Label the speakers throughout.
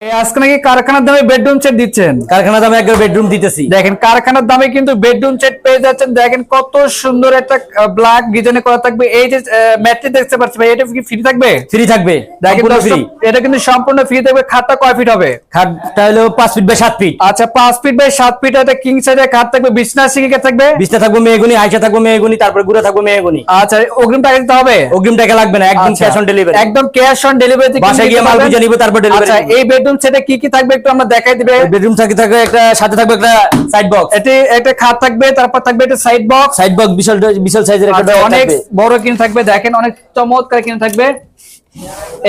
Speaker 1: আজকে নাকি কারখানার দামে বেডরুম সেট দিচ্ছেন।
Speaker 2: কারখানার দামে একবার বেডরুম দিতেছি।
Speaker 1: দেখেন কারখানার দামে কিন্তু বেডরুম সেট পেয়ে যাচ্ছেন। দেখেন কত সুন্দর একটা ব্ল্যাক ডিজাইনে করা থাকবে। এই যে ম্যাট্রেস দেখতে পাচ্ছি ভাই, এটা কি ফ্রি থাকবে?
Speaker 2: ফ্রি থাকবে,
Speaker 1: দেখেন
Speaker 2: ফ্রি।
Speaker 1: এটা কিন্তু সম্পূর্ণ ফ্রি থাকবে। খাটটা কয় ফিট হবে?
Speaker 2: খাটটা হলো 5 ফিট বাই 7 ফিট।
Speaker 1: আচ্ছা 5 ফিট বাই 7 ফিট একটা কিং সাইজের খাট থাকবে। বিছনা সিঙ্গি থাকবে,
Speaker 2: বিছনা থাকবে মেহগনি, আয়সা থাকবে মেহগনি, তারপর গুড়া থাকবে মেহগনি।
Speaker 1: আচ্ছা অগ্রিম টাকা দিতে হবে?
Speaker 2: অগ্রিম টাকা লাগবে না, একদম ক্যাশ অন ডেলিভারি।
Speaker 1: একদম ক্যাশ অন ডেলিভারি।
Speaker 2: বাসায় গিয়ে মাল বুঝে নিব, তারপর ডেলিভারি।
Speaker 1: আচ্ছা এই বেডরুম সেটে কি কি থাকবে একটু আমরা দেখাই দিবে।
Speaker 2: বেডরুম থাকবে একটা, সাথে থাকবে একটা সাইড বক্স।
Speaker 1: এটি একটা খাট থাকবে, তারপর থাকবে একটা সাইড বক্স।
Speaker 2: সাইড বক্স বিশাল বিশাল সাইজের একটা,
Speaker 1: অনেক বড় কিন থাকবে। দেখেন অনেক চমৎকার কিন থাকবে।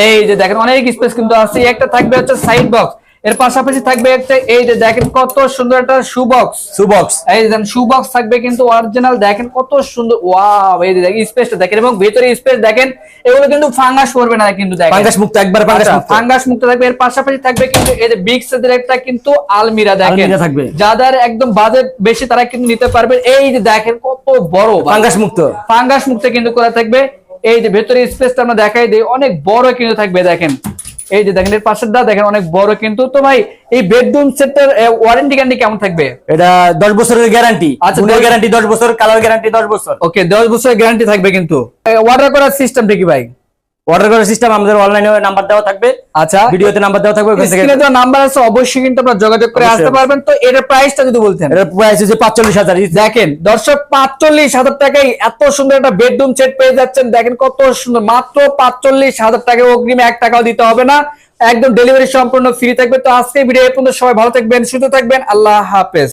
Speaker 1: এই যে দেখেন অনেক স্পেস কিন্তু আছে। একটা থাকবে হচ্ছে সাইড বক্স, এর পাশাপাশি থাকবে একটা এই যে দেখেন কত সুন্দর একটা শু বক্স। এই যে দেখেন শু বক্স থাকবে কিন্তু অরিজিনাল। দেখেন কত সুন্দর, ওয়াও। এই যে দেখেন স্পেসটা দেখেন এবং ভিতরে স্পেস দেখেন। এগুলো কিন্তু ফাঙ্গাস পড়বে না কিন্তু, দেখেন
Speaker 2: ফাঙ্গাস মুক্ত, একবার
Speaker 1: ফাঙ্গাস মুক্ত থাকবে। এর পাশাপাশি থাকবে কিন্তু এই যে বিগ সাইজের একটা কিন্তু আলমিরা। দেখেন
Speaker 2: থাকবে,
Speaker 1: যাদের একদম বাজেট বেশি তারা কিন্তু নিতে পারবে। এই যে দেখেন কত বড়, ফাঙ্গাস মুক্ত কিন্তু করা থাকবে। এই যে ভেতরে স্পেসটা আমরা দেখাই দিই, অনেক বড় কিন্তু থাকবে। দেখেন এই যে দেখেন এর পাশেরটা দেখেন অনেক বড় কিন্তু। তো ভাই এই বেডরুম সেটের ওয়ারেন্টি গ্যারান্টি কেমন থাকবে?
Speaker 2: এটা 10 বছরের গ্যারান্টি।
Speaker 1: আচ্ছা
Speaker 2: গ্যারান্টি 10 বছর, কালার গ্যারান্টি 10 বছর।
Speaker 1: ওকে 10 বছরের গ্যারান্টি থাকবে কিন্তু। অর্ডার করার সিস্টেমটা কি ভাই?
Speaker 2: অর্ডার করার সিস্টেম আমাদের অনলাইনে নাম্বার দেওয়া থাকবে।
Speaker 1: আচ্ছা
Speaker 2: ভিডিওতে নাম্বার দেওয়া থাকবে, ওখান থেকে
Speaker 1: স্ক্রিনে দেওয়া নাম্বার আছে, অবশ্যই কিন্তু আপনারা যোগাযোগ করে আসতে পারবেন। তো এর প্রাইসটা যদি বলতেন।
Speaker 2: এর প্রাইস হচ্ছে 45,000।
Speaker 1: দেখেন দর্শক 45,000 টাকায় এত সুন্দর একটা বেডরুম সেট পেয়ে যাচ্ছেন। দেখেন কত সুন্দর, মাত্র 45,000 টাকায়। অগ্রিম 1 টাকাও দিতে হবে না, একদম ডেলিভারি সম্পূর্ণ ফ্রি থাকবে। তো আজকে ভিডিও এই পর্যন্ত। সবাই ভালো থাকবেন, সুস্থ থাকবেন, আল্লাহ হাফেজ।